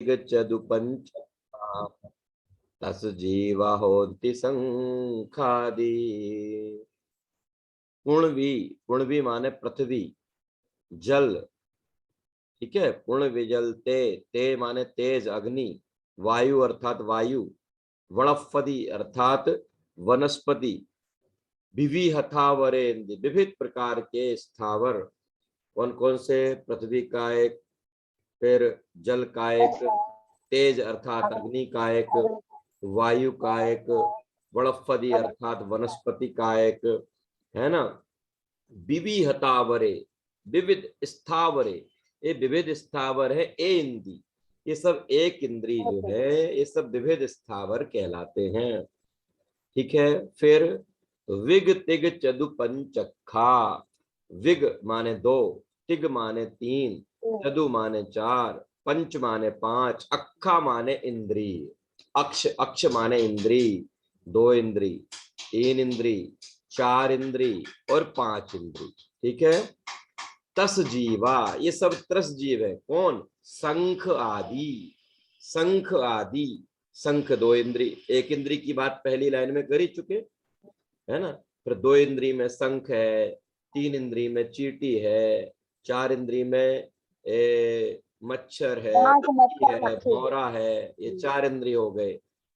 चदुपंच तस जीवा होती संखादि। पुण्वी माने पृथ्वी, जल, ठीक है। पुण्य विजल ते माने तेज अग्नि, वायु अर्थात वायु, वनस्पति अर्थात वनस्पति, विवि हथावरेंद्र विविध प्रकार के स्थावर। कौन कौन से? पृथ्वी का एक, फिर जल का एक, तेज अर्थात अग्नि का एक, वायु का एक, वनस्पति अर्थात वनस्पति का एक, है ना। विवि हतावरे विविध स्थावरे, ये विविध स्थावर है। ए इंद्री, ये सब एक इंद्री जो है, ये सब विविध स्थावर कहलाते हैं, ठीक है। फिर विग तिग चदु पंचखा। विग माने दो, तिग माने तीन, चदु माने चार, पंच माने पांच, अक्खा माने इंद्री। अक्ष, अक्ष माने इंद्री, दो इंद्री, तीन इंद्री, चार इंद्री और पांच इंद्री, ठीक है। तस जीवा, ये सब त्रस जीव है। कौन? शंख आदि, शंख आदि। शंख दो इंद्री, एक इंद्री की बात पहली लाइन में कर ही चुके, है ना। फिर दो इंद्री में शंख है, तीन इंद्री में चींटी है, चार इंद्री में मच्छर है, भौरा है, ये चार इंद्री हो गए।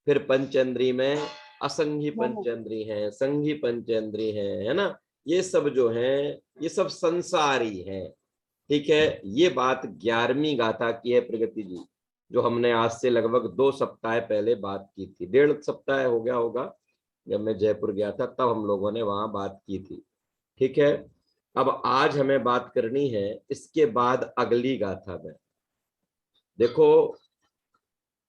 फिर पंचेंद्री में असंगी पंचेंद्री है, संगी पंचेंद्री है ना। ये सब जो है ये सब संसारी है, ठीक है। ये बात 11वीं गाथा की है प्रगति जी, जो हमने आज से लगभग 2 सप्ताह पहले बात की थी, 1.5 सप्ताह हो गया होगा। जब मैं जयपुर गया था तब हम लोगों ने वहां बात की थी, ठीक है। अब आज हमें बात करनी है इसके बाद अगली गाथा में। देखो,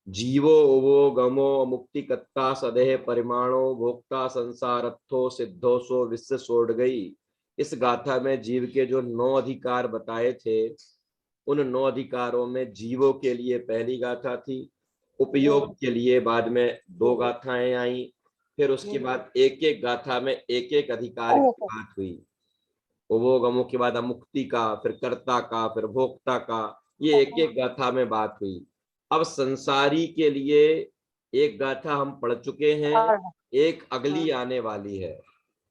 जीवो वो गमो मुक्ति कत्ता सदेह परिमाणो भोक्ता संसारत्थो सिद्धो सो विश्व सोड़ गई। इस गाथा में जीव के जो 9 अधिकार बताए थे, उन 9 अधिकारों में जीवों के लिए पहली गाथा थी, उपयोग के लिए बाद में 2 गाथाएं आई, फिर उसके बाद एक एक गाथा में एक एक अधिकार की बात हुई। उपभोगमों के बाद मुक्ति का, फिर कर्ता का, फिर भोक्ता का, ये एक एक गाथा में बात हुई। अब संसारी के लिए एक गाथा हम पढ़ चुके हैं, एक अगली आने वाली है,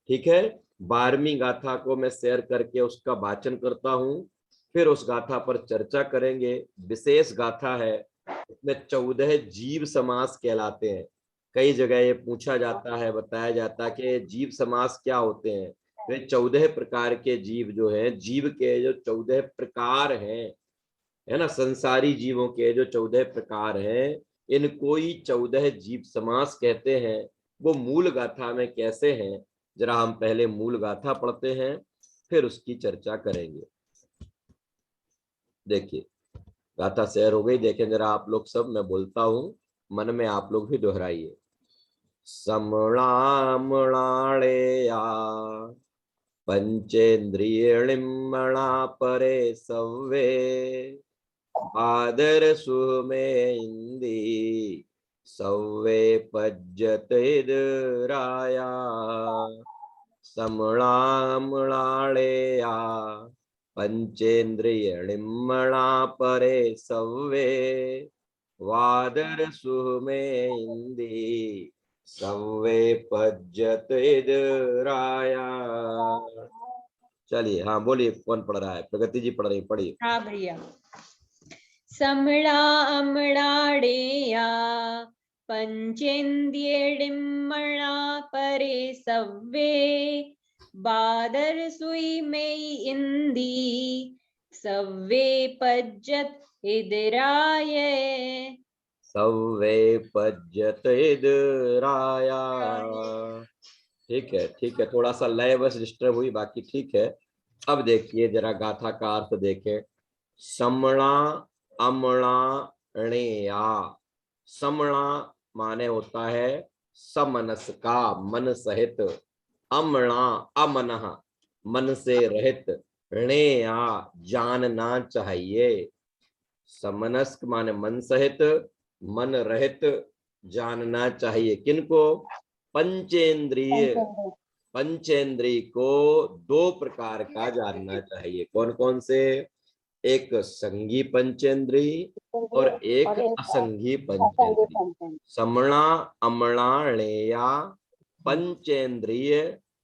ठीक है। 12वीं गाथा को मैं शेयर करके उसका वाचन करता हूं, फिर उस गाथा पर चर्चा करेंगे। विशेष गाथा है, इसमें 14 जीव समास कहलाते हैं। कई जगह ये पूछा जाता है, बताया जाता है कि जीव समास क्या होते हैं। वे 14 प्रकार के जीव जो हैं, जीव के जो 14 प्रकार हैं, है ना, संसारी जीवों के जो 14 प्रकार हैं, इनको ही 14 जीव समास कहते हैं। वो मूल गाथा में कैसे हैं, जरा हम पहले मूल गाथा पढ़ते हैं, फिर उसकी चर्चा करेंगे। देखिए, गाथा शेयर हो गई, देखें जरा आप लोग सब, मैं बोलता हूं, मन में आप लोग भी दोहराइए। समणामणालेया पंचेन्द्रियणिमणा परे सव्वे आदर सुमे इंदी सव्वे पज्जते राया। समणामणालेया पंचेन्द्रियणिमणा परे सव्वे वादर सुमे इंदी सव्वे पज्जते राया। चलिए, हाँ बोलिए, कौन पढ़ रहा है? प्रगति जी पढ़ रही, पढ़िए। हाँ भैया। समणा अमणाडेया पंचेन्द्रियणिमणा परे सव्वे बादर सुई में इंदी सव्वे पज्जत इदराय। सव्वे पज्जते राया। ठीक है, ठीक है, थोड़ा सा लय बस डिस्टर्ब हुई, बाकी ठीक है। अब देखिए जरा गाथा का अर्थ देखें। समणा अमणा णेया। समणा माने होता है समनस का, मन सहित। अमणा अमनः, मन से रहित। णेया, जानना चाहिए। समनस्क माने मन सहित, मन रहित, जानना चाहिए। किनको? पंचेंद्रिय, पंचेंद्रिय को 2 प्रकार का जानना चाहिए। कौन कौन से? एक संगी पंचेंद्री और एक असंगी पंचेंद्री। समणा अमणा लेया पंचेंद्रिय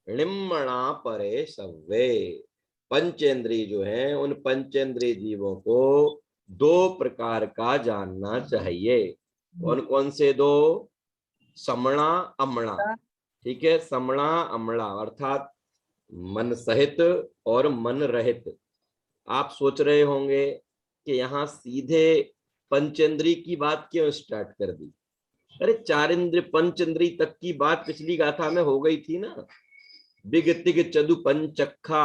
लिम्मणा परे सव्वे। पंचेंद्री जो है, उन पंचेंद्रीय जीवों को दो प्रकार का जानना चाहिए। कौन कौन से दो? समणा अमणा। ठीक है, समणा अमणा अर्थात मन सहित और मन रहित। आप सोच रहे होंगे कि यहाँ सीधे पंचेंद्री की बात क्यों स्टार्ट कर दी? अरे चार इंद्र पंचेंद्री तक की बात पिछली गाथा में हो गई थी ना। बिग तिग चदु पंचखा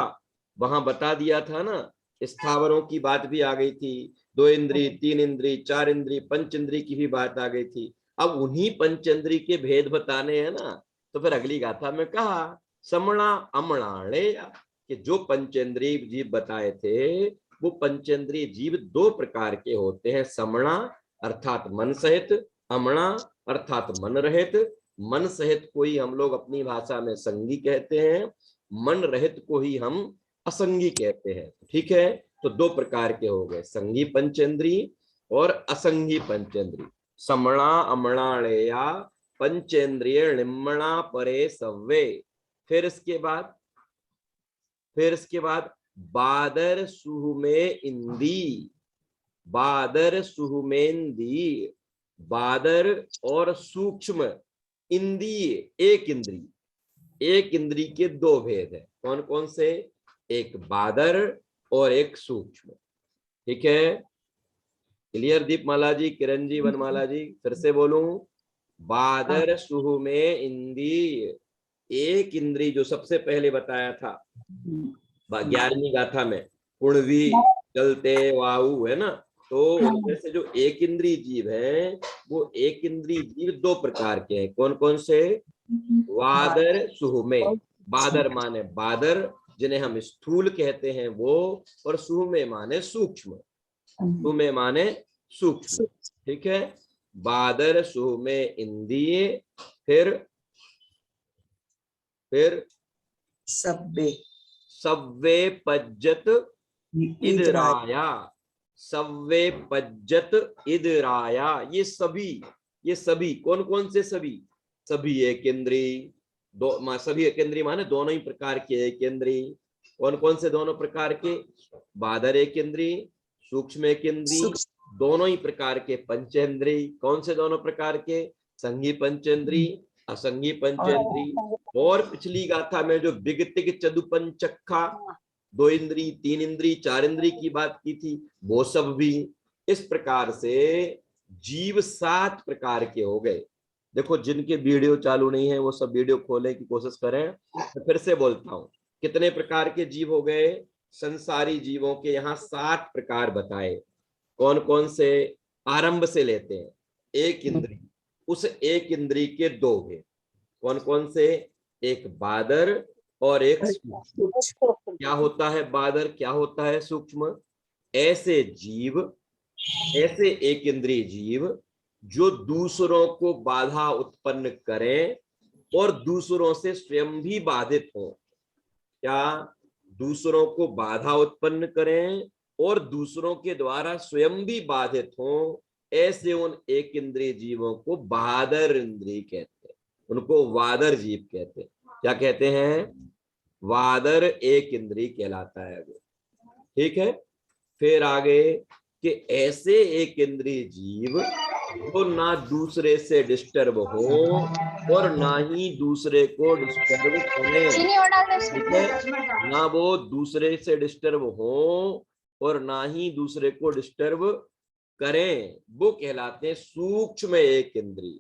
वहां बता दिया था ना। स्थावरों की बात भी आ गई थी, दो इंद्री, तीन इंद्री, चार इंद्री, पंचेंद्री की भी बात आ गई थी। अब उन्हीं पंचेंद्री के भेद बताने हैं ना। तो फिर अगली गाथा में कहा समणा अमणाणे, कि जो पंचेंद्रीय जीव बताए थे वो पंचेंद्रीय जीव दो प्रकार के होते हैं। समणा अर्थात मन सहित, अमणा अर्थात मन रहित। मन सहित को ही हम लोग अपनी भाषा में संगी कहते हैं, मन रहित को ही हम असंगी कहते हैं। ठीक है, तो दो प्रकार के हो गए, संगी पंचेंद्री और असंगी पंचेंद्री। समणा अमणाणेया पंचेंद्रिय लिम्मणा परे सव्वे। फिर इसके बाद बादर सुहुमे इंदी। बादर सुहुमेंदी, बादर और सूक्ष्म इंद्रिय, एक इंद्री। एक इंद्री के दो भेद है। कौन कौन से? एक बादर और एक सूक्ष्म। ठीक है, क्लियर दीपमाला जी, किरण जी, वनमाला जी? फिर से बोलूं, बादर सुहुमे इंद्रिय, एक इंद्री जो सबसे पहले बताया था 11वीं गाथा में, पुण्वी चलते वायु है ना। तो उनमें से जो एक इंद्री जीव है, वो एक इंद्री जीव दो प्रकार के हैं। कौन कौन से? वादर सुहुमे। बादर माने बादर, जिन्हें हम स्थूल कहते हैं वो, और सुहुमे माने सूक्ष्म। सुहुमे माने सूक्ष्म। ठीक है, बादर सुहुमे इंद्रिय। फिर सव्वे, सव्वे पज्जत इदराया। सव्वे पज्जत इदराया, ये सभी कौन कौन से? सभी एक इंद्री, दो सभी एक इंद्री माने दोनों ही प्रकार के एक इंद्री। कौन कौन से दोनों प्रकार के? बादर एक इंद्री, सूक्ष्म एक इंद्री, दोनों ही प्रकार के पंचेंद्री। कौन से दोनों प्रकार के? संगी पंचेंद्री, असंगी पंचेंद्री। और पिछली गाथा में जो बिगतिग चदु पंचखा, दो इंद्री, तीन इंद्री, चार इंद्री की बात की थी, वो सब भी। इस प्रकार से जीव 7 प्रकार के हो गए। देखो, जिनके वीडियो चालू नहीं है वो सब वीडियो खोलने की कोशिश करें। तो फिर से बोलता हूं, कितने प्रकार के जीव हो गए? संसारी जीवों के यहाँ 7 प्रकार बताए। कौन कौन से? आरंभ से लेते हैं। एक इंद्री, उस एक इंद्री के दो भेद। कौन कौन से? एक बादर और एक सूक्ष्म। क्या होता है बादर, क्या होता है सूक्ष्म? ऐसे जीव, ऐसे एक इंद्रिय जीव जो दूसरों को बाधा उत्पन्न करें और दूसरों से स्वयं भी बाधित हो। क्या? दूसरों को बाधा उत्पन्न करें और दूसरों के द्वारा स्वयं भी बाधित हो, ऐसे उन एक इंद्रिय जीवों को बादर इंद्रिय कहते हैं। उनको वादर जीव कहते हैं। क्या कहते हैं? वादर एक इंद्रिय कहलाता है वो। ठीक है, फिर आगे कि ऐसे एक इंद्रिय जीव जो ना दूसरे से डिस्टर्ब हो और ना ही दूसरे को डिस्टर्ब करें। ठीक है, ना वो दूसरे से डिस्टर्ब हो और ना ही दूसरे को डिस्टर्ब करें, वो कहलाते हैं सूक्ष्म एक इंद्रिय।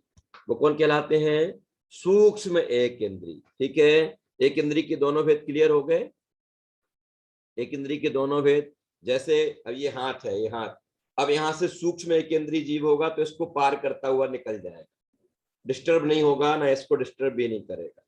वो कौन कहलाते हैं? सूक्ष्म एक इंद्रिय। ठीक है, एक इंद्रिय के दोनों भेद क्लियर हो गए। एक इंद्रिय के दोनों भेद, जैसे अब ये हाथ है, ये हाथ, अब यहां से सूक्ष्म एक इंद्रिय जीव होगा तो इसको पार करता हुआ निकल जाएगा, डिस्टर्ब नहीं होगा, ना इसको डिस्टर्ब भी नहीं करेगा।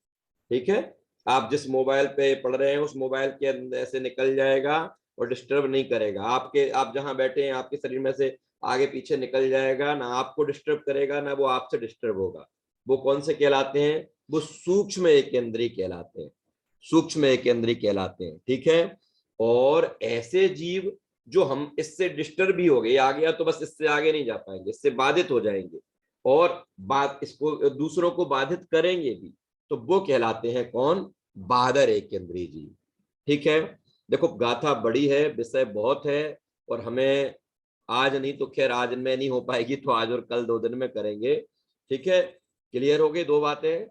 ठीक है, आप जिस मोबाइल पे पढ़ रहे हैं उस मोबाइल के अंदर से निकल जाएगा और डिस्टर्ब नहीं करेगा। आप जहां बैठे हैं आपके शरीर में से आगे पीछे निकल जाएगा, ना आपको डिस्टर्ब करेगा ना वो आपसे डिस्टर्ब होगा। वो कौन से कहलाते हैं? वो सूक्ष्म एक इंद्रिय कहलाते हैं। सूक्ष्म एक इंद्रिय कहलाते हैं। ठीक है, और ऐसे जीव जो हम इससे डिस्टर्ब भी हो गए, आ गया तो बस इससे आगे नहीं जा पाएंगे, इससे बाधित हो जाएंगे और बात इसको दूसरों को बाधित करेंगे भी, तो वो कहलाते हैं कौन? बहादुर एक इंद्री जीव। ठीक है, देखो गाथा बड़ी है, विषय बहुत है, और हमें आज नहीं तो खैर आज में नहीं हो पाएगी, तो आज और कल 2 दिन में करेंगे। ठीक है, क्लियर हो गई 2 बातें?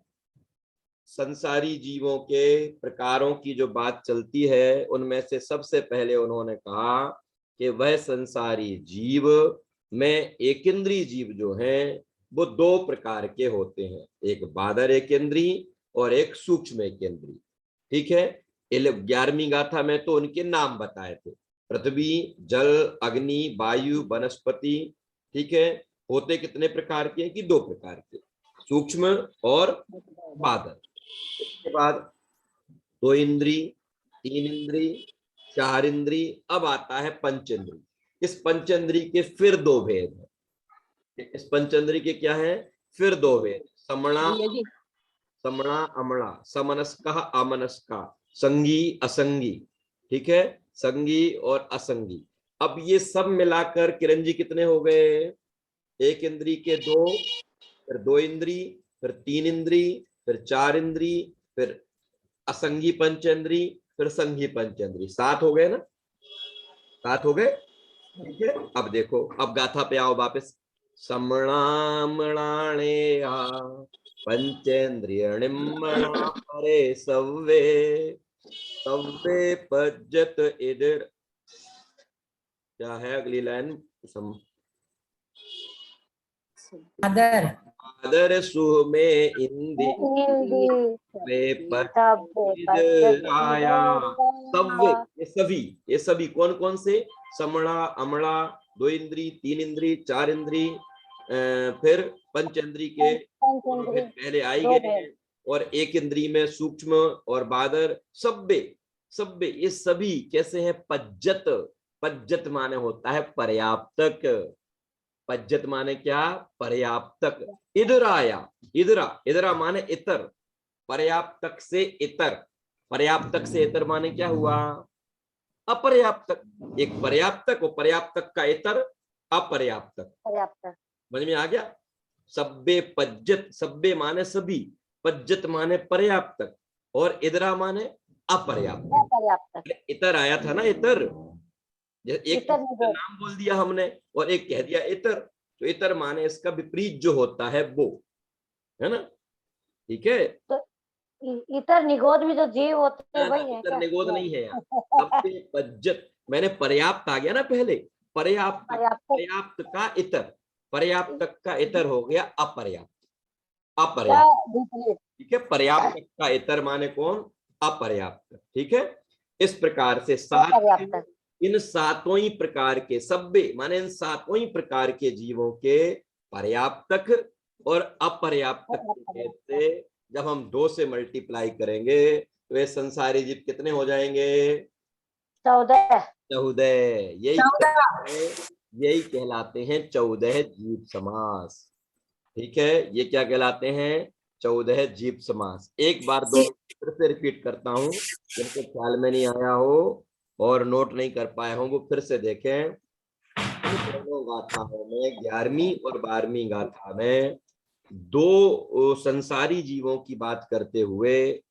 संसारी जीवों के प्रकारों की जो बात चलती है, उनमें से सबसे पहले उन्होंने कहा कि वह संसारी जीव में एकेंद्रीय जीव जो हैं वो 2 प्रकार के होते हैं, एक बादर एकेंद्री और एक सूक्ष्म एकेंद्री। ठीक है, 11वीं गाथा में तो उनके नाम बताए थे, पृथ्वी, जल, अग्नि, वायु, वनस्पति। ठीक है, होते कितने प्रकार के? कि 2 प्रकार के, सूक्ष्म और बादर। इसके बाद 2 इंद्री, 3 इंद्री, 4 इंद्री, अब आता है पंचेंद्री। इस पंचेंद्री के फिर 2 भेद हैं। इस पंचेंद्री के क्या है? फिर 2 भेद, समणा समणा अमणा, समनस्का अमनस्का, संगी असंगी। ठीक है, संगी और असंगी। अब ये सब मिलाकर किरण जी कितने हो गए? एक इंद्री के 2, फिर 2 इंद्री, फिर 3 इंद्री, फिर 4 इंद्री, फिर असंगी पंचेंद्री, फिर संगी पंचेंद्री। 7 हो गए ना? 7 हो गए। ठीक है, अब देखो, अब गाथा पे आओ वापस। समणामणाणे पंचेन्द्रियणिमणा परे सव्वे, सव्वे पज्जत इधर। क्या है अगली लाइन? अदर आदर सुमे इंदी वे आया सव्वे। ये सभी कौन कौन से? समणा, अमड़ा, 2 इंद्री, 3 इंद्री, 4 इंद्री, फिर पंचेंद्री के पहले आई गए, और एक इंद्री में सूक्ष्म और बादर। सब्बे, सब्बे ये सभी कैसे हैं? पज्जत। पज्जत माने होता है पर्याप्तक। पज्जत माने क्या? पर्याप्तक। इधर आया, इधरा, इधरा माने इतर, पर्याप्तक से इतर। पर्याप्तक से इतर माने क्या हुआ? अपर्याप्तक। एक पर्याप्तक और पर्याप्तक का इतर अपर्याप्तक। समझ में आ गया? सब्बे पज्जत, सब्बे माने सभी, पज्जत माने पर्याप्तक, और इधरा माने अपर्याप्तक। इतर आया था ना, इतर। एक नाम बोल दिया हमने और एक कह दिया इतर, तो इतर माने इसका विपरीत जो होता है वो, है ना? ठीक है, तो इतर निगोद में जो जीव होते हैं वही है इतर क्या? निगोद नहीं है यार। सब्बे पज्जत, मैंने पर्याप्त आ गया ना पहले, पर्याप्त, पर्याप्त का इतर, पर्याप्तक का इतर हो गया अपर्याप्त, अपर्याप्त। ठीक है, पर्याप्त का इतर माने कौन? अपर्याप्त। ठीक है, इस प्रकार से 7, इन 7 ही प्रकार के, सब्बे माने इन 7 ही प्रकार के जीवों के पर्याप्तक और अपर्याप्तक से जब हम 2 से मल्टीप्लाई करेंगे तो ये संसारी जीव कितने हो जाएंगे? 14। 14। यही कहलाते हैं 14 जीव समास। ठीक है, ये क्या कहलाते हैं? 14 जीव समास। एक बार दो फिर से रिपीट करता हूं, जिनको ख्याल में नहीं आया हो और नोट नहीं कर पाए हो वो फिर से देखें। दोनों गाथाओं में 11वीं और 12वीं गाथा में 2 संसारी जीवों की बात करते हुए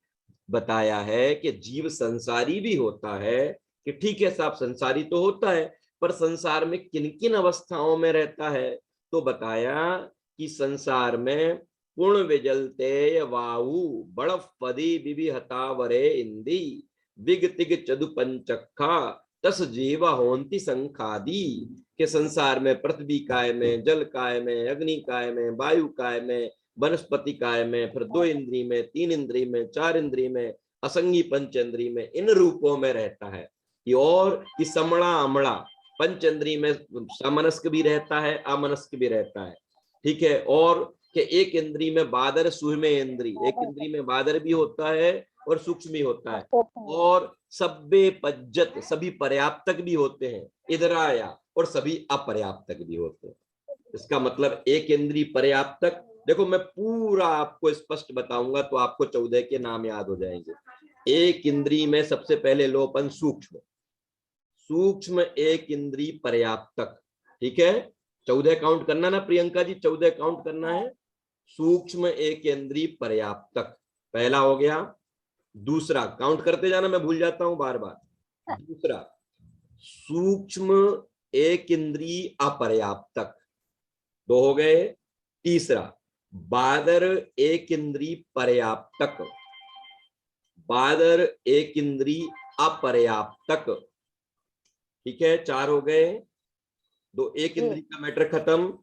बताया है कि जीव संसारी भी होता है, कि ठीक है साहब संसारी तो होता है, पर संसार में किन किन अवस्थाओं में रहता है? तो बताया कि संसार में पूर्ण विजलते वायु बड़फ पदी विविहता वरे इंदी विगतिग चदु पंचखा तस जीव होंति संखादी। के संसार में पृथ्वी काय में, जल काय में, अग्नि काय में, वायु काय में, वनस्पति काय में, फिर 2 इंद्री में, 3 इंद्री में, 4 इंद्री में, असंगी पंचेंद्री में, इन रूपों में रहता है। और कि समणा अमड़ा, पंचेंद्री में समनस्क भी रहता है, अमनस्क भी रहता है। ठीक है, और कि एक इंद्री में बादर सूक्ष्म इंद्री, एक इंद्री में बादर भी होता है और सूक्ष्म भी होता है, और सब्बे पज्जत, सभी पर्याप्तक भी होते हैं, इधराया, और सभी अपर्याप्तक भी होते हैं। इसका मतलब एक इंद्री पर्याप्तक, देखो मैं पूरा आपको स्पष्ट बताऊंगा तो आपको 14 के नाम याद हो जाएंगे। एक इंद्री में सबसे पहले लोपन सूक्ष्म, सूक्ष्म एक इंद्री पर्याप्तक। ठीक है, 14 काउंट करना ना प्रियंका जी, 14 काउंट करना है। सूक्ष्म एक इंद्री पर्याप्तक पहला हो गया। दूसरा काउंट करते जाना, मैं भूल जाता हूं बार बार। दूसरा सूक्ष्म एक इंद्री अपर्याप्तक, 2 हो गए। तीसरा बादर एक इंद्री पर्याप्तक, बादर एक इंद्री अपर्याप्तक। ठीक है, 4 हो गए। दो एक इंद्री का मैटर खत्म,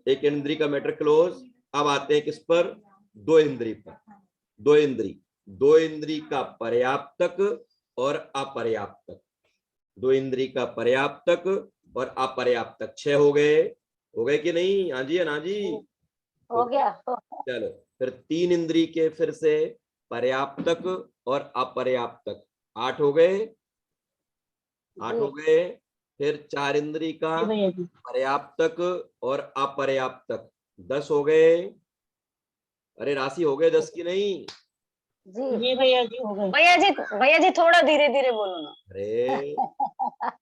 एक इंद्री का मैटर क्लोज। अब आते हैं किस पर? दो इंद्री पर। दो इंद्री का पर्याप्तक और अपर्याप्तक, दो इंद्री का पर्याप्तक और अपर्याप्तक। 6 हो गए कि नहीं? हाँ जी, ना जी, हो गया। चलो फिर 3 इंद्री के फिर से पर्याप्तक और अपर्याप्तक, 8 हो गए। 8 हो गए। फिर 4 इंद्री का पर्याप्तक और अपर्याप्तक, 10 हो गए। अरे राशि हो गए 10 की नहीं? जी भैया जी हो गए। भैया जी थोड़ा धीरे धीरे बोलो ना। अरे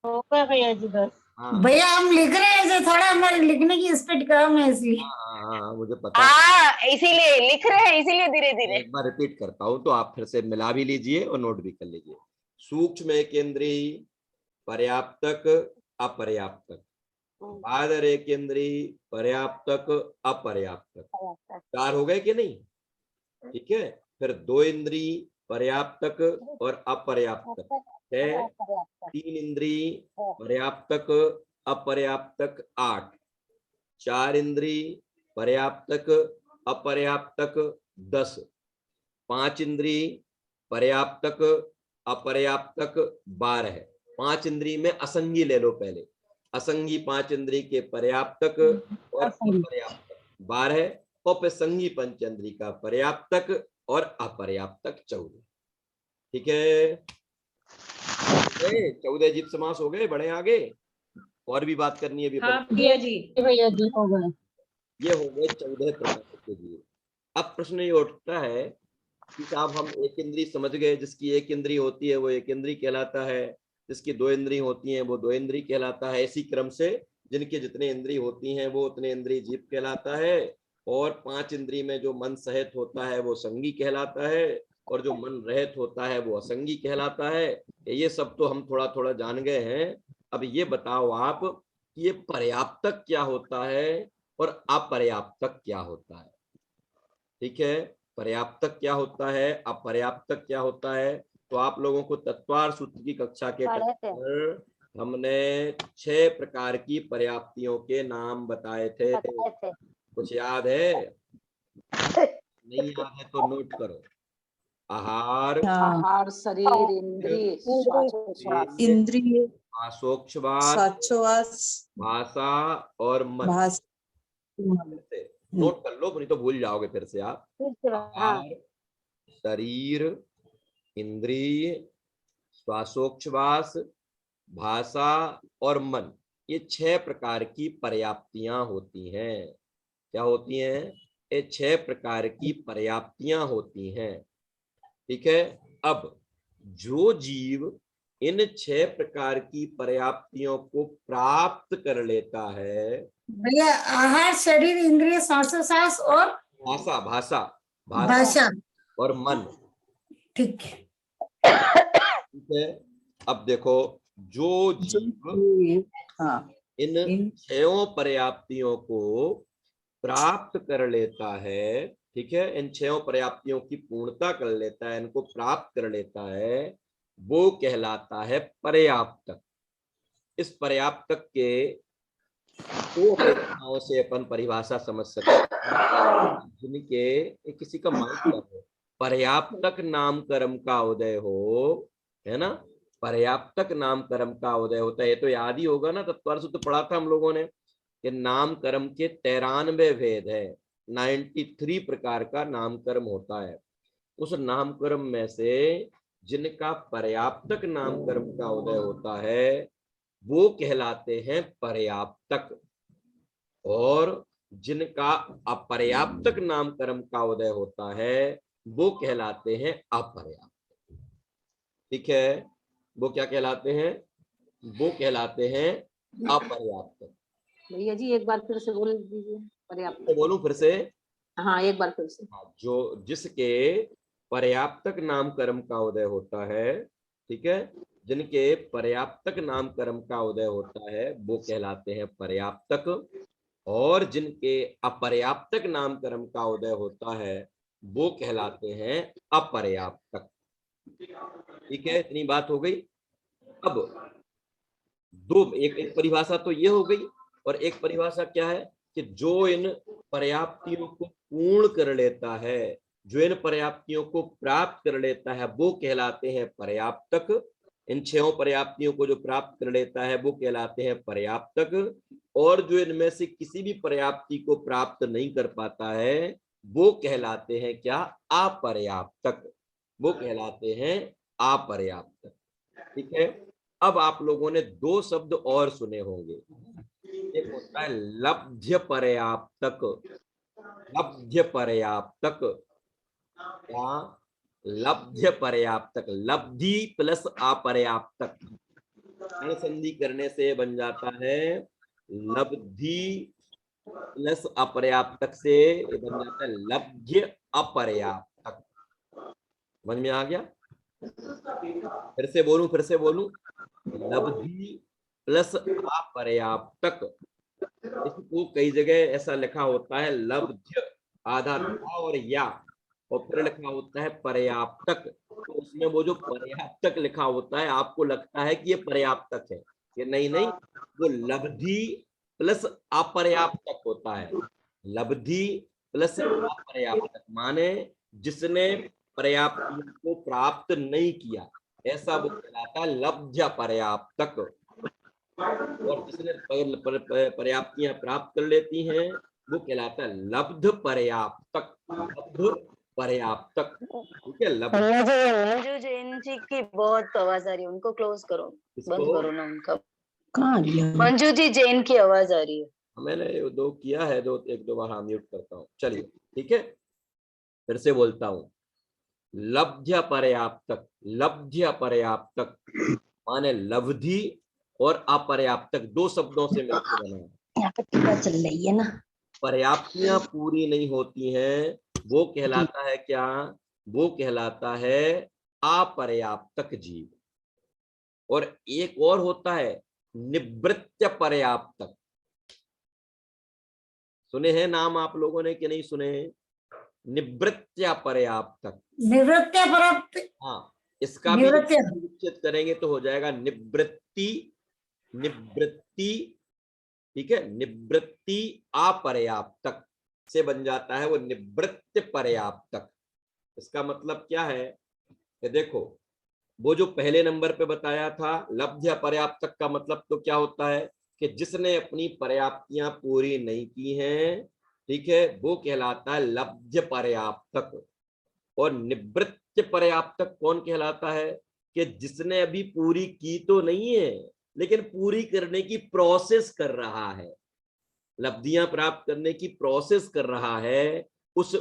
हो गए भैया जी 10। हाँ भैया हम लिख रहे हैं, जो थोड़ा हमारे लिखने की स्पीड कम है इसलिए। हाँ, मुझे पता है। हाँ इसीलिए लिख रहे हैं, इसीलिए धीरे धीरे। एक बार रिपीट करता हूं तो आप फिर से मिला भी लीजिए और नोट भी कर लीजिए। सूक्ष्म एक इंद्री पर्याप्तक अपर्याप्तक, बादर एक इंद्री पर्याप्तक अपर्याप्तक, 4 हो गए कि नहीं? ठीक है, फिर 2 इंद्री पर्याप्तक और अपर्याप्तक, 6। 3 इंद्री पर्याप्तक अपर्याप्तक, 8। 4 इंद्री पर्याप्तक अपर्याप्तक, 10। 5 इंद्री पर्याप्तक अपर्याप्तक, 12। 5 इंद्री में असंगी ले लो पहले। असंगी 5 इंद्री के पर्याप्तक और अपर्याप्तक 12, और फिर संगी पंचेंद्री का पर्याप्तक और अपर्याप्तक 14। ठीक है, 14 जीव समास हो गए। बढ़े आगे, और भी बात करनी है अभी। हाँ भैया जी। भैया जी हो गए। ये हो गए 14 प्रकार के जीव। अब प्रश्न ये उठता है कि साहब हम एक इंद्री समझ गए, जिसकी एक इंद्री होती है वो एक इंद्री कहलाता है, जिसकी 2 इंद्री होती हैं वो 2 इंद्री कहलाता है। इसी क्रम से जिनके जितने इंद्री होती हैं वो उतने इंद्री जीव कहलाता है। और 5 इंद्री में जो मन सहित होता है वो संगी कहलाता है, और जो मन रहित होता है वो असंगी कहलाता है। ये सब तो हम थोड़ा थोड़ा जान गए हैं। अब ये बताओ आप कि ये पर्याप्तक क्या होता है और अपर्याप्तक क्या होता है? ठीक है, पर्याप्तक क्या होता है, अपर्याप्तक क्या होता है? तो आप लोगों को तत्वार सूत्र की कक्षा के पढ़े थे। हमने 6 प्रकार की पर्याप्तियों के नाम बताए थे। कुछ याद है? नहीं याद है तो नोट करो। आहार, आहार, शरीर, इंद्रिय, श्वासोच्छ्वास, इंद्रिय, श्वासोच्छ्वास, श्वासोच्छ्वास, भाषा और मन। भाषा। नोट कर लो, नहीं तो भूल जाओगे फिर से आप। हाँ आहार, शरीर, इंद्रिय, श्वासोच्छ्वास, भाषा और मन, ये 6 प्रकार की पर्याप्तियां होती हैं। क्या होती हैं? ये 6 प्रकार की पर्याप्तियां होती हैं। ठीक है, अब जो जीव इन 6 प्रकार की पर्याप्तियों को प्राप्त कर लेता है, भैया आहार, शरीर, इंद्रिय, श्वासोच्छ्वास और भाषा भाषा भाषा। और मन। ठीक है। ठीक है, अब देखो, जो जीव हाँ, इन 6 पर्याप्तियों को प्राप्त कर लेता है, ठीक है, इन 6 पर्याप्तियों की पूर्णता कर लेता है, इनको प्राप्त कर लेता है, वो कहलाता है पर्याप्तक। इस पर्याप्तक के 2 अपेक्षाओं से अपन परिभाषा समझ सकते हैं, जिनके किसी का मतलब पर्याप्तक नाम कर्म का उदय हो, है ना? पर्याप्तक नाम कर्म का उदय होता है। ये तो याद ही होगा ना, तत्वार सूत्र पढ़ा था हम लोगों ने कि नाम कर्म के 93 भेद है, 93 प्रकार का नाम कर्म होता है। उस नाम कर्म में से जिनका पर्याप्तक नाम कर्म का उदय होता है वो कहलाते हैं पर्याप्तक, और जिनका अपर्याप्तक नाम कर्म का उदय होता है वो कहलाते हैं अपर्याप्त। ठीक है, वो क्या कहलाते हैं? वो कहलाते हैं अपर्याप्त। भैया जी एक बार फिर से बोल दीजिए पर्याप्त। तो बोलूं फिर से? हाँ एक बार फिर से। जो जिसके पर्याप्तक नाम कर्म का उदय होता है, ठीक है, जिनके पर्याप्तक नाम कर्म का उदय होता है वो कहलाते हैं पर्याप्तक, और जिनके अपर्याप्तक नाम कर्म का उदय होता है वो कहलाते हैं अपर्याप्तक। ठीक है, इतनी बात हो गई। अब एक परिभाषा तो ये हो गई, और एक परिभाषा क्या है कि जो इन पर्याप्तियों को पूर्ण कर लेता है, जो इन पर्याप्तियों को प्राप्त कर लेता है वो कहलाते हैं पर्याप्तक। इन 6 पर्याप्तियों को जो प्राप्त कर लेता है वो कहलाते हैं पर्याप्तक, और जो इनमें से किसी भी पर्याप्ति को प्राप्त नहीं कर पाता है वो कहलाते हैं क्या? अपर्याप्तक। वो कहलाते हैं अपर्याप्तक। ठीक है, अब आप लोगों ने 2 शब्द और सुने होंगे। एक होता है लब्ध्य पर्याप्तक। लब्ध्य पर्याप्तक क्या? लब्ध्य पर्याप्तक, लब्धि प्लस अपर्याप्तक, संधि करने से बन जाता है लब्धि प्लस अपर्याप्तक से बन जाता है लब्ध्य अपर्याप्तक। समझ में आ गया? फिर से बोलूं, लब्धि प्लस अपर्याप्तक। इसको कई जगह ऐसा लिखा होता है लब्ध्य, आधा था और या, और फिर लिखा होता है पर्याप्तक। तो उसमें वो जो पर्याप्तक लिखा होता है आपको लगता है कि ये पर्याप्तक है, ये नहीं, वो लब्धि प्लस अपर्याप्तक होता है। लब्धि प्लस अपर्याप्तक माने जिसने पर्याप्तियों को प्राप्त नहीं किया, ऐसा वो कहलाता है लब्ध्य पर्याप्तक। और जिसने पर्याप्तियां प्राप्त कर लेती हैं वो कहलाता है लब्ध पर्याप्तक। लब्ध पर्याप्तक, ठीक है। लब्ध मंजू जैन जी की बहुत आवाज आ रही है, उनको क्लोज करो, बंद करो ना उनका। कहाँ गया? मंजू जी जैन की आवाज आ रही है। मैंने 2 किया है, 1-2 बार म्यूट करता हूँ। चलिए ठीक है, फिर से बोलता हूँ, लब्ध्य पर्याप्तक। लब्ध्य पर्याप्तक माने लब्धि और अपर्याप्तक 2 शब्दों से मिलकर बना है। यहाँ पे टीका चल रही है ना। पर्याप्तियां पूरी नहीं होती हैं वो कहलाता है क्या? वो कहलाता है अपर्याप्तक जीव। और एक और होता है निवृत्त पर्याप्तक। सुने हैं नाम आप लोगों ने कि नहीं सुने हैं? निवृत्त पर्याप्तक। निवृत्त पर्याप्त। हाँ, इसका भी निवृत्त। निश्चित करेंगे तो हो जाएगा निवृत्ति। निवृत्ति, ठीक है, निवृत्ति अपर्याप्तक से बन जाता है वो निवृत्त पर्याप्तक। इसका मतलब क्या है कि देखो, वो जो पहले नंबर पे बताया था लब्ध्य पर्याप्तक का मतलब तो क्या होता है कि जिसने अपनी पर्याप्तियां पूरी नहीं की हैं, ठीक है, वो कहलाता है लब्ध्य पर्याप्तक। और निवृत्त पर्याप्तक कौन कहलाता है? कि जिसने अभी पूरी की तो नहीं है लेकिन पूरी करने की प्रोसेस कर रहा है, लब्धियां प्राप्त करने की प्रोसेस कर रहा है, उस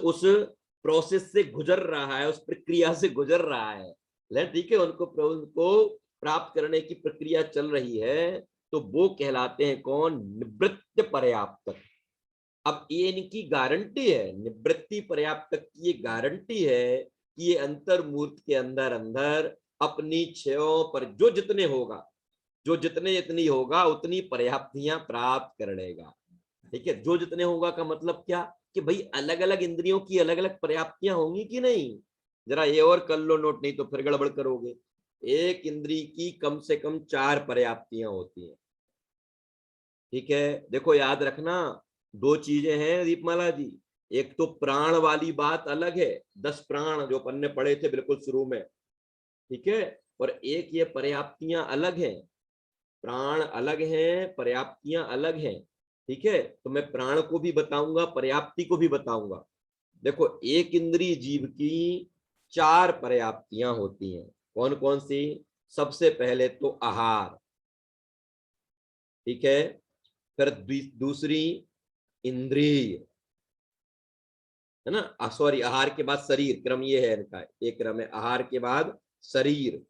प्रोसेस से गुजर रहा है, उस प्रक्रिया से गुजर रहा है। ठीक है, उनको प्राप्त करने की प्रक्रिया चल रही है, तो वो कहलाते हैं कौन? निवृत्त पर्याप्तक। अब ये इनकी गारंटी है, निवृत्ति पर्याप्तक की ये गारंटी है कि ये अंतर्मूर्त के अंदर अंदर अपनी 6 पर जो जितने होगा, जो जितनी होगा उतनी पर्याप्तियां प्राप्त कर लेगा। ठीक है, जो जितने होगा का मतलब क्या कि भाई अलग अलग इंद्रियों की अलग अलग पर्याप्तियां होंगी कि नहीं? जरा ये और कर लो नोट, नहीं तो फिर गड़बड़ करोगे। एक इंद्री की कम से कम 4 पर्याप्तियां होती हैं। ठीक है, देखो याद रखना 2 चीजें हैं दीपमाला जी। एक तो प्राण वाली बात अलग है, 10 प्राण जो अपन ने पढ़े थे बिल्कुल शुरू में, ठीक है, और एक ये पर्याप्तियां अलग हैं। प्राण अलग हैं, पर्याप्तियां अलग हैं। ठीक है, तो मैं प्राण को भी बताऊंगा, पर्याप्ति को भी बताऊंगा। देखो, एक इंद्रिय जीव की 4 पर्याप्तियां होती हैं। कौन कौन सी? सबसे पहले तो आहार, ठीक है, फिर दूसरी इंद्रिय, है ना, सॉरी, आहार के बाद शरीर, क्रम ये है इनका, एक क्रम है, आहार के बाद शरीर,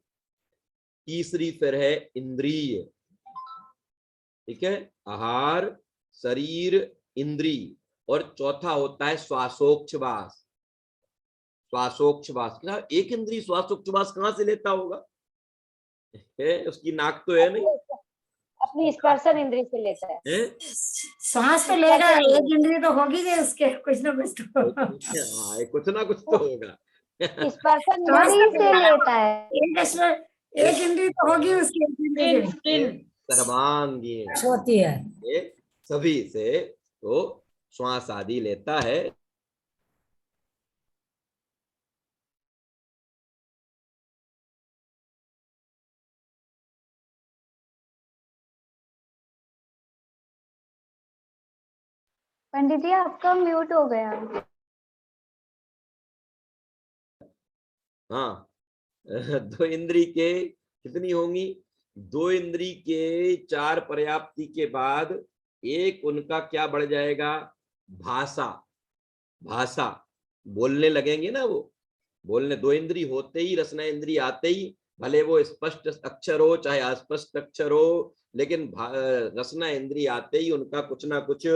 तीसरी फिर है इंद्रिय, ठीक है, आहार, शरीर, इंद्री, और चौथा होता है श्वासोच्छ्वास। श्वासोच्छ्वास, एक इंद्री श्वासोच्छ्वास कहाँ से लेता होगा? है, उसकी नाक तो है नहीं, अपनी स्पर्शन इंद्री से लेता है। है? सांस तो लेगा, एक इंद्री तो होगी जे उसके, कुछ ना कुछ तो। हाँ, कुछ ना कुछ तो होगा। स्पर्शन सांस इंद्री तो से लेता है। एक इंद्री तो होगी उसकी, एक इंद्री से सर्वांगी होती है। ये सभी से तो श्वास आदि लेता है। पंडित जी आपका म्यूट हो गया। हाँ, दो इंद्री के कितनी होंगी? दो इंद्री के चार पर्याप्ति के बाद एक उनका क्या बढ़ जाएगा? भाषा। भाषा बोलने लगेंगे ना, वो बोलने, दो इंद्री होते ही, रसना इंद्री आते ही, भले वो स्पष्ट अक्षर हो चाहे अस्पष्ट अक्षर हो, लेकिन रसना इंद्री आते ही उनका कुछ ना कुछ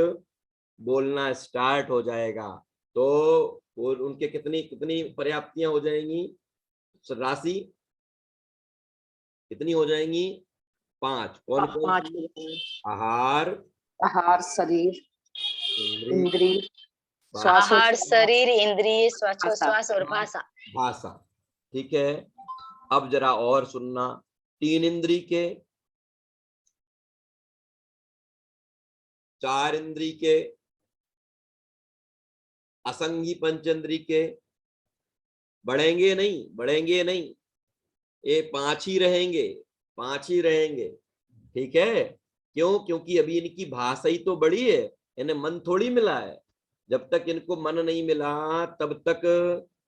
बोलना स्टार्ट हो जाएगा। तो वो उनके कितनी कितनी पर्याप्तियां हो जाएंगी? राशि कितनी हो जाएंगी? 5। कौन कौन? 5 आहार, आहार, शरीर, इंद्री, इंद्री, आहार, श्वासोच्छ्वास, शरीर, इंद्रिय, भाषा। श्वास और भाषा। भाषा। ठीक है, अब जरा और सुनना। 3 इंद्री के, 4 इंद्री के, असंगी पंचेंद्री के, बढ़ेंगे नहीं, बढ़ेंगे नहीं, ये 5 ही रहेंगे, 5 ही रहेंगे। ठीक है, क्यों? क्योंकि अभी इनकी भाषा ही तो बड़ी है, इन्हें मन थोड़ी मिला है। जब तक इनको मन नहीं मिला तब तक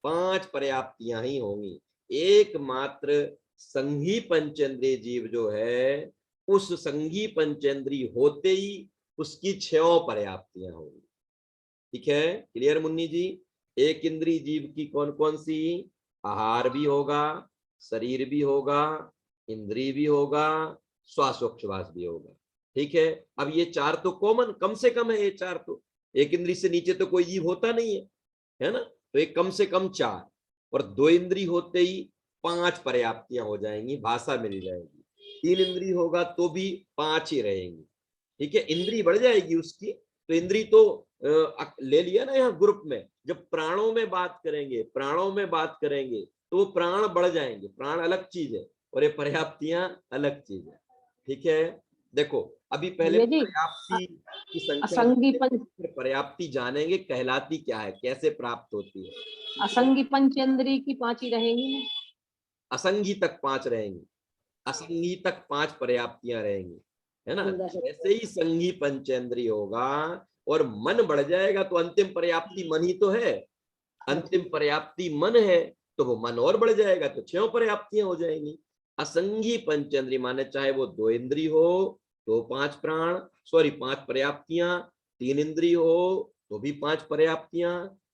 5 पर्याप्तियां ही होंगी। एकमात्र संघी पंचेंद्रिय जीव जो है, उस संघी पंचेंद्रिय होते ही उसकी 6 पर्याप्तियां होंगी। ठीक है, क्लियर मुन्नी जी? एक इंद्रिय जीव की कौन कौन सी? आहार भी होगा, शरीर भी होगा, इंद्रिय भी होगा, श्वासोच्छ्वास भी होगा। ठीक है, अब ये 4 तो कॉमन, कम से कम है ये 4 तो, एक इंद्रिय से नीचे तो कोई जीव होता नहीं है ना? तो एक कम से कम 4, और 2 इंद्रिय होते ही 5 पर्याप्तियां हो जाएंगी, भाषा मिल जाएगी। 3 इंद्रिय होगा तो भी 5 ही रहेंगी। ठीक है, इंद्रिय बढ़ जाएगी उसकी, तो इंद्रिय तो ले लिया ना यहाँ ग्रुप में। जब प्राणों में बात करेंगे, प्राणों में बात करेंगे तो वो प्राण बढ़ जाएंगे, प्राण अलग चीज है और ये पर्याप्तियां अलग चीज है। ठीक है, देखो अभी पहले जी, पर्याप्ति की संख्या, असंगी पंच फिर पर्याप्ति जानेंगे कहलाती क्या है, कैसे प्राप्त होती है। असंगी पंचेंद्री की 5 ही रहेंगी ना? असंगी तक 5 रहेंगी, असंगी तक 5 पर्याप्तियां रहेंगी, है ना? जैसे ही संगी पंचेंद्रिय होगा और मन बढ़ जाएगा तो अंतिम पर्याप्ति मन ही तो है, अंतिम पर्याप्ति मन है, तो वो मन और बढ़ जाएगा तो 6 पर्याप्तियां हो जाएंगी। असंगी पंचेंद्रिय माने चाहे वो 2 इंद्रिय हो तो 5 प्राण, सॉरी 5 पर्याप्तियां, 3 इंद्रिय हो तो भी 5 पर्याप्तियां,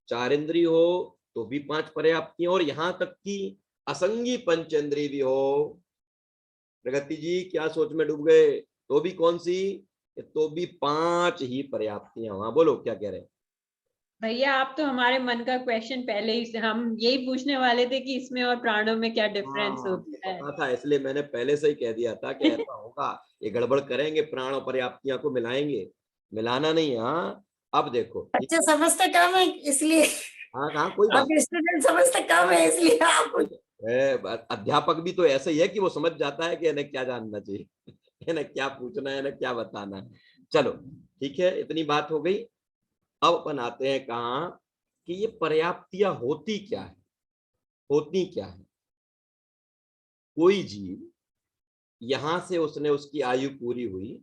4 इंद्रिय हो तो भी 5 पर्याप्तियां, और यहां तक कि असंगी पंचेंद्रिय भी हो। प्रगति जी क्या सोच में डूब गए? तो भी कौन सी? तो भी 5 ही पर्याप्तियां। वहां बोलो क्या कह रहे हैं? भैया आप तो हमारे मन का क्वेश्चन पहले ही से, हम यही पूछने वाले थे कि इसमें और प्राणों में क्या डिफरेंस होता है। पता था, इसलिए मैंने पहले से ही कह दिया था कि ऐसा होगा, ये गड़बड़ करेंगे, प्राण और पर्याप्तियां को मिलाएंगे, मिलाना नहीं। हाँ, अब देखो, बच्चे समझते कम है इसलिए, हाँ हाँ कोई बात अब स्टूडेंट समझते कम है इसलिए आप। अध्यापक भी तो ऐसा ही है कि वो समझ जाता है कि इन्हें क्या जानना चाहिए, इन्हें क्या पूछना है, इन्हें क्या बताना है। चलो ठीक है, इतनी बात हो गई। अब अपन आते हैं कहाँ कि ये पर्याप्तियां होती क्या है, होती क्या है। कोई जीव यहां से उसने उसकी आयु पूरी हुई,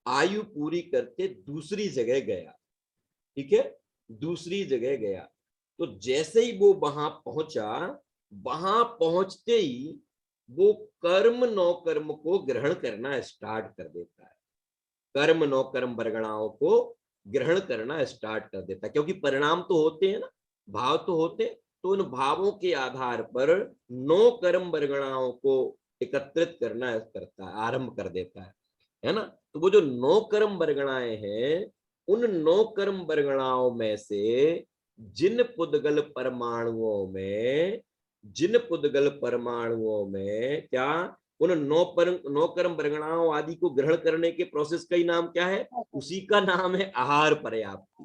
आयु पूरी करके दूसरी जगह गया, ठीक है, दूसरी जगह गया, तो जैसे ही वो वहां पहुंचा, वहां पहुंचते ही वो कर्म नौ कर्म को ग्रहण करना स्टार्ट कर देता है, कर्म नौ कर्म वर्गणाओं को ग्रहण करना स्टार्ट कर देता है, क्योंकि परिणाम तो होते हैं ना, भाव तो होते, तो उन भावों के आधार पर 9 कर्म वर्गणाओं को एकत्रित करना करता है, आरंभ कर देता है। है ना। तो वो जो 9 कर्म वर्गणाएं हैं, उन 9 कर्म वर्गणाओं में से जिन पुद्गल परमाणुओं में क्या उन 9 कर्म वर्गणाओं आदि को ग्रहण करने के प्रोसेस का ही नाम क्या है? उसी का नाम है आहार पर्याप्ति।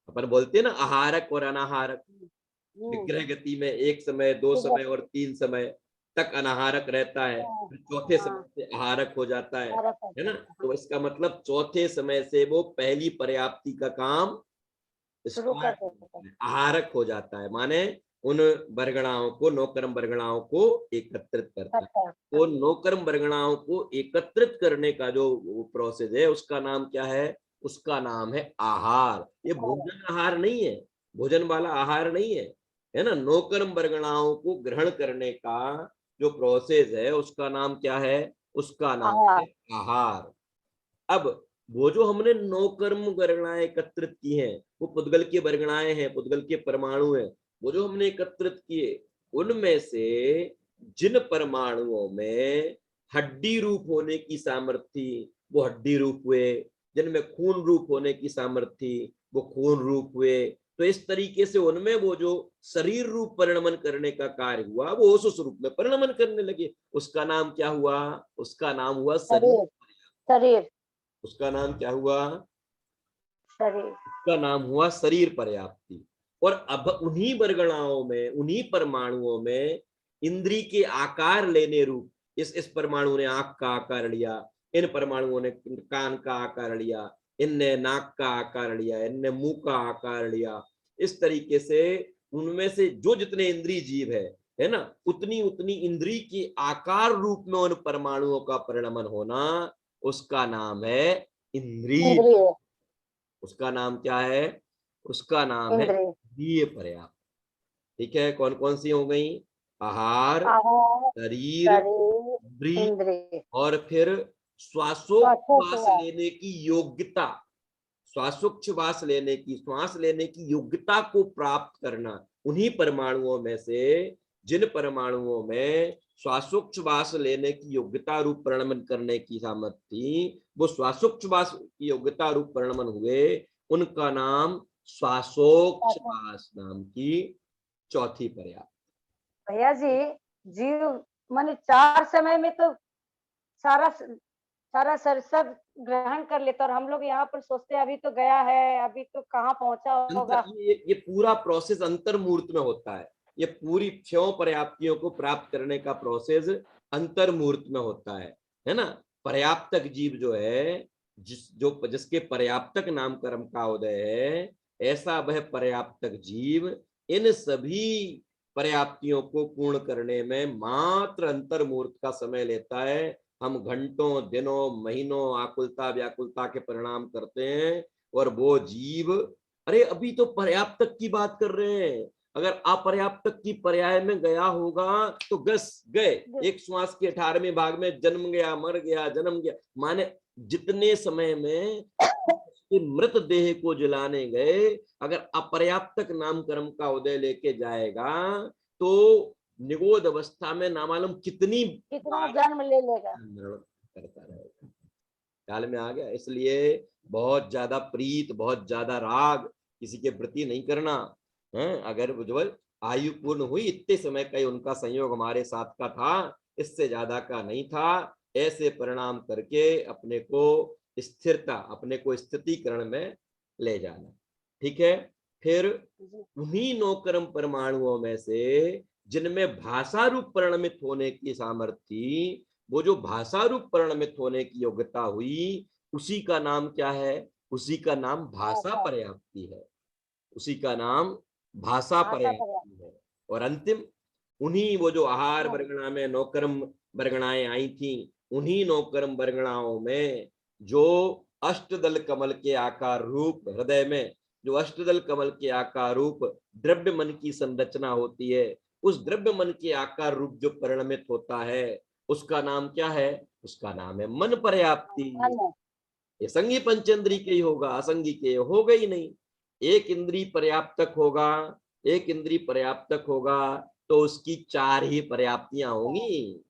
अपन बोलते हैं ना आहारक और अनाहारक। विग्रह गति में 1 समय, 2 समय और 3 समय तक अनाहारक रहता है, फिर चौथे समय से आहारक हो जाता है ना। तो इसका मतलब चौथे समय से वो पहली पर्याप्ति का काम आहारक हो जाता है, माने उन वर्गणाओं को, 9 कर्म वर्गणाओं को एकत्रित करता है। तो 9 कर्म वर्गणाओं को एकत्रित करने का जो प्रोसेस है उसका नाम क्या है? उसका नाम है आहार। ये भोजन आहार नहीं है, भोजन वाला आहार नहीं है, है ना। 9 कर्म वर्गणाओं को ग्रहण करने का जो प्रोसेस है उसका नाम क्या है? उसका नाम है आहार। अब वो जो हमने 9 कर्म वर्गणाएं एकत्रित की हैं, वो पुद्गल की वर्गणाएं हैं, पुद्गल के परमाणु हैं। वो जो हमने एकत्रित किए, उनमें से जिन परमाणुओं में हड्डी रूप होने की सामर्थ्य थी, वो हड्डी रूप हुए। जिनमें खून रूप होने की सामर्थ्य थी, वो खून रूप हुए। तो इस तरीके से उनमें वो जो शरीर रूप परिणमन करने का कार्य हुआ, वो उस रूप में परिणमन करने लगे। उसका नाम क्या हुआ? उसका नाम हुआ शरीर। उसका नाम क्या हुआ? शरीर। उसका नाम हुआ शरीर पर्याप्ति। और अब उन्हीं वर्गणाओं में, उन्हीं परमाणुओं में इंद्री के आकार लेने रूप, इस परमाणु ने आंख का आकार लिया, इन परमाणुओं ने कान का आकार लिया, इनने नाक का आकार लिया, इनने मुंह का आकार लिया। इस तरीके से उनमें से जो जितने इंद्रिय जीव है ना, उतनी उतनी इंद्री के आकार रूप में उन परमाणुओं का परिणमन होना, उसका नाम है इंद्रिय। उसका नाम क्या है? उसका नाम है इंद्रिय पर्याप्ति। ठीक है, कौन कौन सी हो गई? आहार, शरीर, इंद्रिय और फिर श्वासोच्छ्वास लेने की योग्यता। श्वासोच्छ्वास लेने की, श्वास लेने की योग्यता को प्राप्त करना। उन्हीं परमाणुओं में से जिन परमाणुओं में श्वासोच्छ्वास लेने की योग्यता रूप परिणमन करने की सामर्थ्य थी, वो श्वासोच्छ्वास की योग्यता रूप परिणमन हुए, उनका नाम श्वासोच्छ्वास नाम की चौथी पर्याप्ति। भैया जी, जीव माने 4 समय में तो सारा सब ग्रहण कर लेता, और हम लोग यहाँ पर सोचते हैं अभी तो गया है, अभी तो कहाँ पहुंचा होगा। ये पूरा प्रोसेस अंतर्मूर्त में होता है। ये पूरी 6 पर्याप्तियों को प्राप्त करने का प्रोसेस अंतर्मूर्त में होता है ना। पर्याप्तक जीव जो है, जिसके पर्याप्तक नाम कर्म का उदय है, ऐसा वह पर्याप्तक जीव इन सभी पर्याप्तियों को पूर्ण करने में मात्र अंतर्मूर्त का समय लेता है। हम घंटों, दिनों, महीनों आकुलता व्याकुलता के परिणाम करते हैं, और वो जीव, अरे अभी तो पर्याप्तक की बात कर रहे हैं, अगर अपर्याप्तक की पर्याय में गया होगा तो गए। एक श्वास के 18वें भाग में जन्म गया, मर गया, जन्म गया, माने जितने समय में मृत देह को जलाने गए, अगर अपर्याप्तक नाम कर्म का उदय लेके जाएगा तो निगोद अवस्था में नामालूम कितना जन्म ले लेगा, करता रहेगा। ख्याल में आ गया? इसलिए बहुत ज्यादा प्रीत, बहुत ज्यादा राग किसी के प्रति नहीं करना है। अगर उज्जवल आयु पूर्ण हुई, इतने समय का ही उनका संयोग हमारे साथ का था, इससे ज्यादा का नहीं था, ऐसे परिणाम करके अपने को स्थिरता, अपने को स्थितिकरण में ले जाना। ठीक है, फिर उन्हीं 9 कर्म परमाणुओं में से जिनमें भाषा रूप परिणमित होने की सामर्थ्य थी, वो जो भाषा रूप परिणमित होने की योग्यता हुई, उसी का नाम क्या है? उसी का नाम भाषा पर्याप्ति है। उसी का नाम भाषा पर्याप्ति है। और अंतिम उन्हीं वो जो आहार वर्गणा में 9 कर्म वर्गणाएं आई थी, उन्हीं 9 कर्म वर्गणाओं में जो अष्टदल कमल के आकार रूप हृदय में, जो अष्टदल कमल के आकार रूप द्रव्य मन की संरचना होती है, उस द्रव्य मन के आकार रूप जो परिणमित होता है, उसका नाम क्या है? उसका नाम है मन पर्याप्ति। ये संगी पंचेंद्री के ही होगा, असंगी के होगा ही नहीं। एक इंद्री पर्याप्तक होगा, एक इंद्री पर्याप्तक होगा तो उसकी 4 ही पर्याप्तियां होंगी।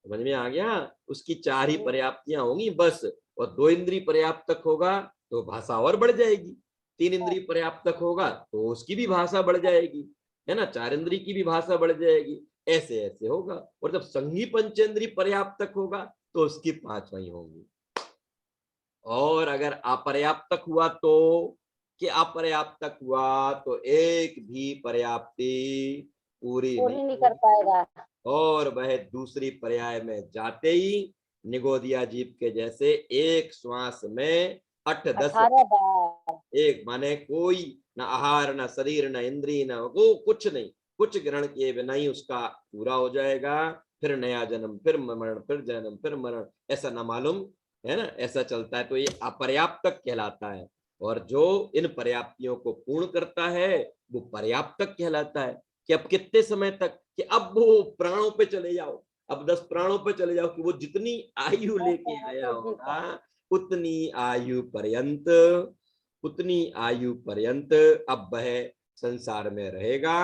समझ में आ गया? उसकी 4 ही पर्याप्तियां होंगी बस। और 2 इंद्रिय पर्याप्तक होगा तो भाषा और बढ़ जाएगी, 3 इंद्रिय पर्याप्तक होगा तो उसकी भी भाषा बढ़ जाएगी, है ना, 4 इंद्रिय की भी भाषा बढ़ जाएगी, ऐसे ऐसे होगा। और जब संगी पंचेंद्रिय पर्याप्तक होगा तो उसकी 5 ही होंगी। और अगर अपर्याप्तक हुआ तो, कि अपर्याप्तक हुआ तो एक भी पर्याप्ति पूरी पूरी नहीं नहीं कर पाएगा। और वह दूसरी पर्याय में जाते ही निगोदिया जीव के जैसे एक श्वास में 8-10 18 बार। एक माने कोई न आहार न शरीर न इंद्रिय न वो कुछ नहीं, कुछ ग्रहण किए बिना ही उसका पूरा हो जाएगा। फिर नया जन्म, फिर मरण, फिर जन्म, फिर मरण, ऐसा ना मालूम, है ना, ऐसा चलता है। तो ये अपर्याप्तक कहलाता है। और जो इन पर्याप्तियों को पूर्ण करता है वो पर्याप्तक कहलाता है। कि अब कितने समय तक, कि अब वो प्राणों पे चले जाओ, अब 10 प्राणों पे चले जाओ, कि वो जितनी आयु लेके आया होगा उतनी आयु पर्यंत, उतनी आयु पर्यंत अब वह संसार में रहेगा।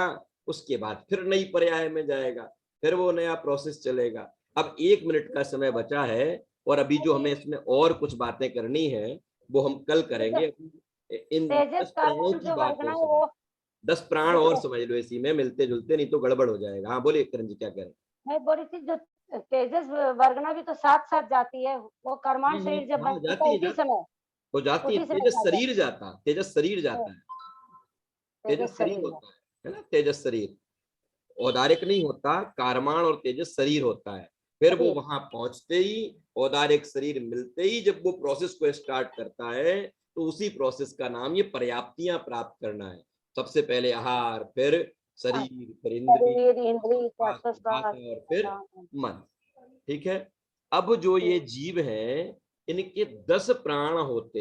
उसके बाद फिर नई पर्याय में जाएगा, फिर वो नया प्रोसेस चलेगा। अब 1 मिनट का समय बचा है और अभी जो हमें इसमें और कुछ बातें करनी है वो हम कल करेंगे। इन 10 तेजस प्राणों कारण की जो बात वर्गना और है वो 10 प्राण और समझ लो इसी में मिलते जुलते, नहीं तो गड़बड़ हो जाएगा। हाँ बोलिए करण जी, क्या कह रहे हैं? मैं बोल रही थी, जो तेजस वर्गना भी तो साथ साथ जाती है, वो कर्मांड शरीर जब हाँ बनता जाती है है, उसी समय, हो जाती है। उसी समय तेजस जाता शरीर जाता, तेजस शरीर है। जाता है, तेजस तेजस शरीर शरीर में। होता है ना, तेजस शरीर औदारिक नहीं होता, कारमाण और तेजस शरीर होता है। फिर वो शरीर। वहां पहुंचते ही औदारिक शरीर मिलते ही जब वो प्रोसेस को स्टार्ट करता है तो उसी प्रोसेस का नाम ये पर्याप्तियां प्राप्त करना है। सबसे पहले आहार, फिर शरीर, फिर इंद्रिय, शरीर, इंद्रिय, भाषा श्वासोच्छ्वास। और फिर मन। ठीक है। अब जो ये जीव हैं इनके 10 प्राण होते